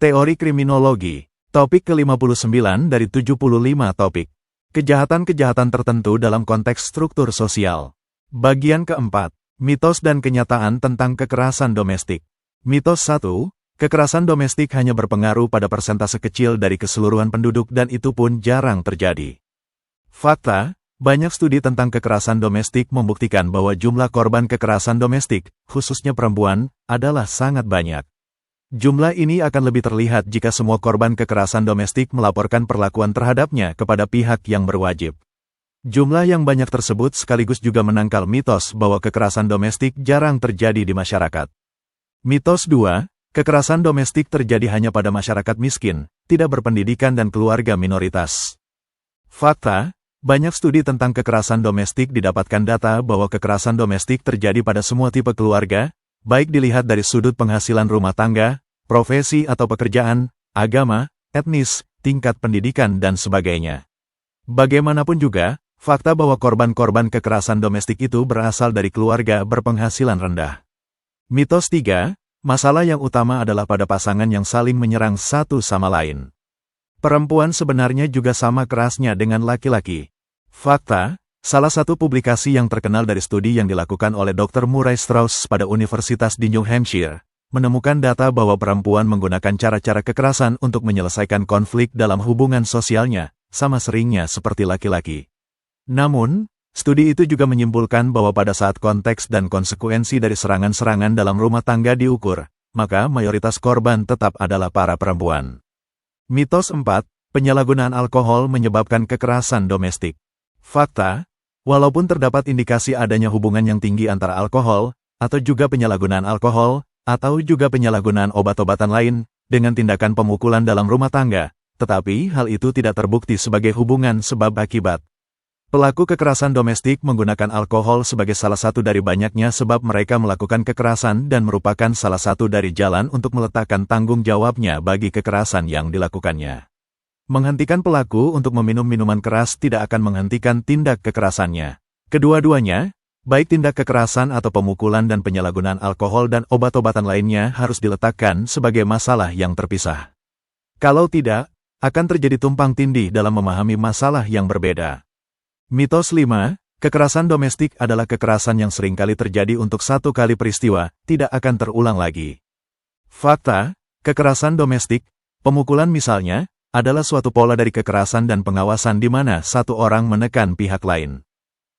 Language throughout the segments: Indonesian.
Teori Kriminologi. Topik ke-59 dari 75 topik. Kejahatan-kejahatan tertentu dalam konteks struktur sosial. Bagian keempat. Mitos dan kenyataan tentang kekerasan domestik. Mitos 1. Kekerasan domestik hanya berpengaruh pada persentase kecil dari keseluruhan penduduk dan itu pun jarang terjadi. Fakta, banyak studi tentang kekerasan domestik membuktikan bahwa jumlah korban kekerasan domestik, khususnya perempuan, adalah sangat banyak. Jumlah ini akan lebih terlihat jika semua korban kekerasan domestik melaporkan perlakuan terhadapnya kepada pihak yang berwajib. Jumlah yang banyak tersebut sekaligus juga menangkal mitos bahwa kekerasan domestik jarang terjadi di masyarakat. Mitos 2, kekerasan domestik terjadi hanya pada masyarakat miskin, tidak berpendidikan dan keluarga minoritas. Fakta, banyak studi tentang kekerasan domestik didapatkan data bahwa kekerasan domestik terjadi pada semua tipe keluarga, baik dilihat dari sudut penghasilan rumah tangga, profesi atau pekerjaan, agama, etnis, tingkat pendidikan dan sebagainya. Bagaimanapun juga, fakta bahwa korban-korban kekerasan domestik itu berasal dari keluarga berpenghasilan rendah. Mitos 3, masalah yang utama adalah pada pasangan yang saling menyerang satu sama lain. Perempuan sebenarnya juga sama kerasnya dengan laki-laki. Fakta, salah satu publikasi yang terkenal dari studi yang dilakukan oleh Dr. Murray Strauss pada Universitas di New Hampshire, menemukan data bahwa perempuan menggunakan cara-cara kekerasan untuk menyelesaikan konflik dalam hubungan sosialnya, sama seringnya seperti laki-laki. Namun, studi itu juga menyimpulkan bahwa pada saat konteks dan konsekuensi dari serangan-serangan dalam rumah tangga diukur, maka mayoritas korban tetap adalah para perempuan. Mitos 4, penyalahgunaan alkohol menyebabkan kekerasan domestik. Fakta, walaupun terdapat indikasi adanya hubungan yang tinggi antara alkohol, atau juga penyalahgunaan alkohol, atau juga penyalahgunaan obat-obatan lain, dengan tindakan pemukulan dalam rumah tangga, tetapi hal itu tidak terbukti sebagai hubungan sebab akibat. Pelaku kekerasan domestik menggunakan alkohol sebagai salah satu dari banyaknya sebab mereka melakukan kekerasan dan merupakan salah satu dari jalan untuk meletakkan tanggung jawabnya bagi kekerasan yang dilakukannya. Menghentikan pelaku untuk meminum minuman keras tidak akan menghentikan tindak kekerasannya. Kedua-duanya, baik tindak kekerasan atau pemukulan dan penyalahgunaan alkohol dan obat-obatan lainnya harus diletakkan sebagai masalah yang terpisah. Kalau tidak, akan terjadi tumpang tindih dalam memahami masalah yang berbeda. Mitos 5, kekerasan domestik adalah kekerasan yang seringkali terjadi untuk satu kali peristiwa, tidak akan terulang lagi. Fakta, kekerasan domestik, pemukulan misalnya, adalah suatu pola dari kekerasan dan pengawasan di mana satu orang menekan pihak lain.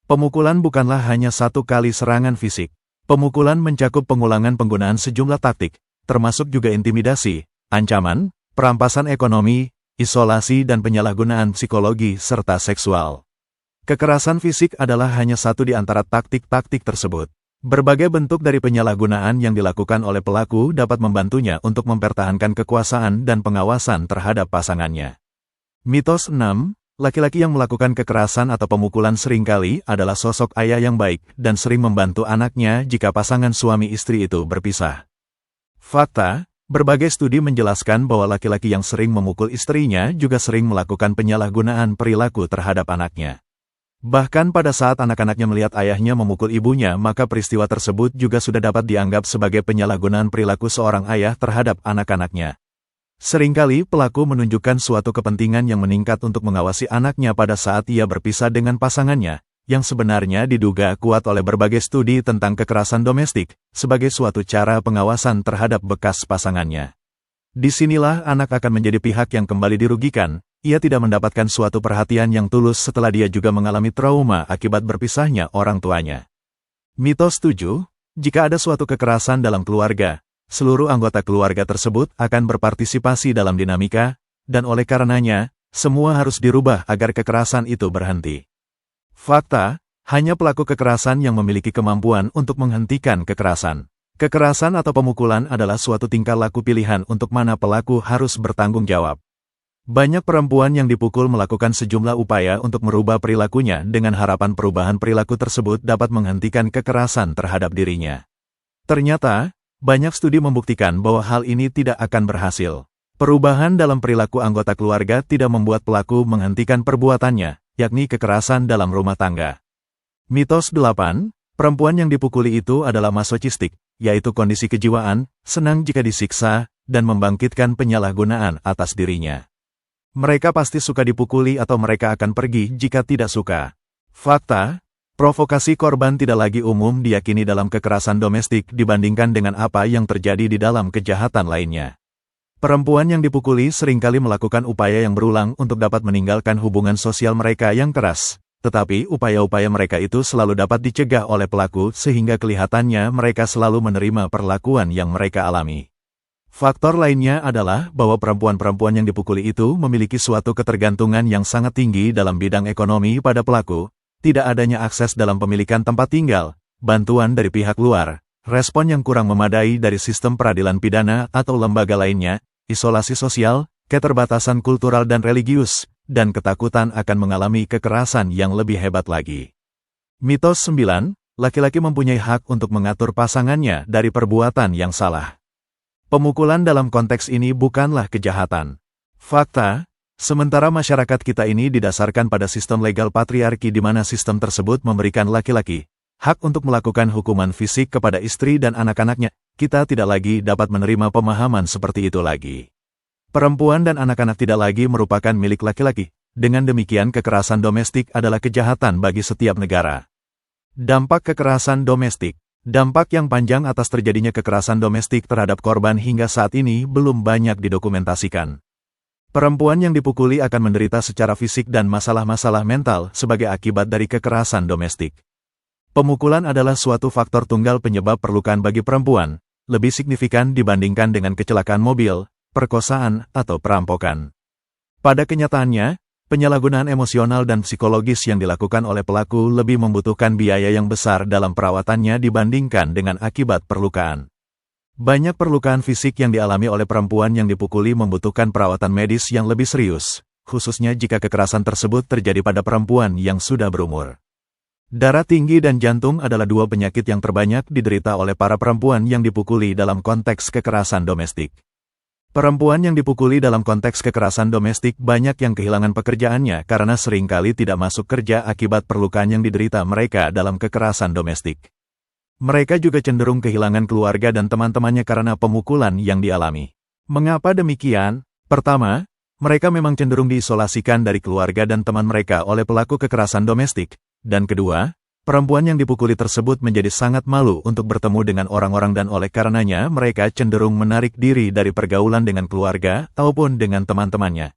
Pemukulan bukanlah hanya satu kali serangan fisik. Pemukulan mencakup pengulangan penggunaan sejumlah taktik, termasuk juga intimidasi, ancaman, perampasan ekonomi, isolasi dan penyalahgunaan psikologi serta seksual. Kekerasan fisik adalah hanya satu di antara taktik-taktik tersebut. Berbagai bentuk dari penyalahgunaan yang dilakukan oleh pelaku dapat membantunya untuk mempertahankan kekuasaan dan pengawasan terhadap pasangannya. Mitos 6, laki-laki yang melakukan kekerasan atau pemukulan seringkali adalah sosok ayah yang baik dan sering membantu anaknya jika pasangan suami istri itu berpisah. Fakta, berbagai studi menjelaskan bahwa laki-laki yang sering memukul istrinya juga sering melakukan penyalahgunaan perilaku terhadap anaknya. Bahkan pada saat anak-anaknya melihat ayahnya memukul ibunya, maka peristiwa tersebut juga sudah dapat dianggap sebagai penyalahgunaan perilaku seorang ayah terhadap anak-anaknya. Seringkali pelaku menunjukkan suatu kepentingan yang meningkat untuk mengawasi anaknya pada saat ia berpisah dengan pasangannya, yang sebenarnya diduga kuat oleh berbagai studi tentang kekerasan domestik, sebagai suatu cara pengawasan terhadap bekas pasangannya. Disinilah anak akan menjadi pihak yang kembali dirugikan. Ia tidak mendapatkan suatu perhatian yang tulus setelah dia juga mengalami trauma akibat berpisahnya orang tuanya. Mitos 7, jika ada suatu kekerasan dalam keluarga, seluruh anggota keluarga tersebut akan berpartisipasi dalam dinamika, dan oleh karenanya, semua harus dirubah agar kekerasan itu berhenti. Fakta, hanya pelaku kekerasan yang memiliki kemampuan untuk menghentikan kekerasan. Kekerasan atau pemukulan adalah suatu tingkah laku pilihan untuk mana pelaku harus bertanggung jawab. Banyak perempuan yang dipukul melakukan sejumlah upaya untuk merubah perilakunya dengan harapan perubahan perilaku tersebut dapat menghentikan kekerasan terhadap dirinya. Ternyata, banyak studi membuktikan bahwa hal ini tidak akan berhasil. Perubahan dalam perilaku anggota keluarga tidak membuat pelaku menghentikan perbuatannya, yakni kekerasan dalam rumah tangga. Mitos 8, perempuan yang dipukuli itu adalah masochistik, yaitu kondisi kejiwaan, senang jika disiksa, dan membangkitkan penyalahgunaan atas dirinya. Mereka pasti suka dipukuli atau mereka akan pergi jika tidak suka. Fakta, provokasi korban tidak lagi umum diyakini dalam kekerasan domestik dibandingkan dengan apa yang terjadi di dalam kejahatan lainnya. Perempuan yang dipukuli seringkali melakukan upaya yang berulang untuk dapat meninggalkan hubungan sosial mereka yang keras. Tetapi upaya-upaya mereka itu selalu dapat dicegah oleh pelaku sehingga kelihatannya mereka selalu menerima perlakuan yang mereka alami. Faktor lainnya adalah bahwa perempuan-perempuan yang dipukuli itu memiliki suatu ketergantungan yang sangat tinggi dalam bidang ekonomi pada pelaku, tidak adanya akses dalam pemilikan tempat tinggal, bantuan dari pihak luar, respon yang kurang memadai dari sistem peradilan pidana atau lembaga lainnya, isolasi sosial, keterbatasan kultural dan religius, dan ketakutan akan mengalami kekerasan yang lebih hebat lagi. Mitos 9, laki-laki mempunyai hak untuk mengatur pasangannya dari perbuatan yang salah. Pemukulan dalam konteks ini bukanlah kejahatan. Fakta, sementara masyarakat kita ini didasarkan pada sistem legal patriarki di mana sistem tersebut memberikan laki-laki hak untuk melakukan hukuman fisik kepada istri dan anak-anaknya, kita tidak lagi dapat menerima pemahaman seperti itu lagi. Perempuan dan anak-anak tidak lagi merupakan milik laki-laki. Dengan demikian kekerasan domestik adalah kejahatan bagi setiap negara. Dampak kekerasan domestik. Dampak yang panjang atas terjadinya kekerasan domestik terhadap korban hingga saat ini belum banyak didokumentasikan. Perempuan yang dipukuli akan menderita secara fisik dan masalah-masalah mental sebagai akibat dari kekerasan domestik. Pemukulan adalah suatu faktor tunggal penyebab perlukaan bagi perempuan, lebih signifikan dibandingkan dengan kecelakaan mobil, perkosaan, atau perampokan. Pada kenyataannya, penyalahgunaan emosional dan psikologis yang dilakukan oleh pelaku lebih membutuhkan biaya yang besar dalam perawatannya dibandingkan dengan akibat perlukaan. Banyak perlukaan fisik yang dialami oleh perempuan yang dipukuli membutuhkan perawatan medis yang lebih serius, khususnya jika kekerasan tersebut terjadi pada perempuan yang sudah berumur. Darah tinggi dan jantung adalah dua penyakit yang terbanyak diderita oleh para perempuan yang dipukuli dalam konteks kekerasan domestik. Perempuan yang dipukuli dalam konteks kekerasan domestik banyak yang kehilangan pekerjaannya karena seringkali tidak masuk kerja akibat perlukaan yang diderita mereka dalam kekerasan domestik. Mereka juga cenderung kehilangan keluarga dan teman-temannya karena pemukulan yang dialami. Mengapa demikian? Pertama, mereka memang cenderung diisolasikan dari keluarga dan teman mereka oleh pelaku kekerasan domestik. Dan kedua, perempuan yang dipukuli tersebut menjadi sangat malu untuk bertemu dengan orang-orang dan oleh karenanya mereka cenderung menarik diri dari pergaulan dengan keluarga ataupun dengan teman-temannya.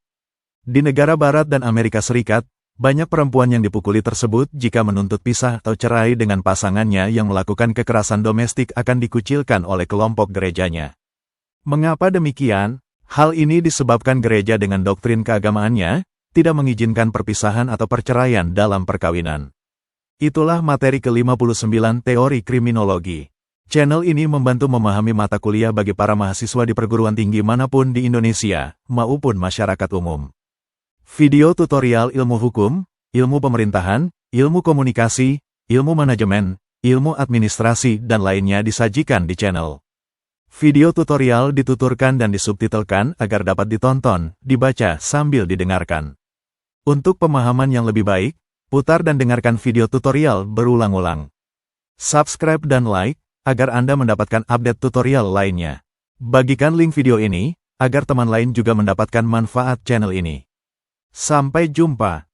Di negara Barat dan Amerika Serikat, banyak perempuan yang dipukuli tersebut jika menuntut pisah atau cerai dengan pasangannya yang melakukan kekerasan domestik akan dikucilkan oleh kelompok gerejanya. Mengapa demikian? Hal ini disebabkan gereja dengan doktrin keagamaannya tidak mengizinkan perpisahan atau perceraian dalam perkawinan. Itulah materi ke-59 Teori Kriminologi. Channel ini membantu memahami mata kuliah bagi para mahasiswa di perguruan tinggi manapun di Indonesia, maupun masyarakat umum. Video tutorial ilmu hukum, ilmu pemerintahan, ilmu komunikasi, ilmu manajemen, ilmu administrasi dan lainnya disajikan di channel. Video tutorial dituturkan dan disubtitelkan agar dapat ditonton, dibaca sambil didengarkan. Untuk pemahaman yang lebih baik, putar dan dengarkan video tutorial berulang-ulang. Subscribe dan like, agar Anda mendapatkan update tutorial lainnya. Bagikan link video ini, agar teman lain juga mendapatkan manfaat channel ini. Sampai jumpa.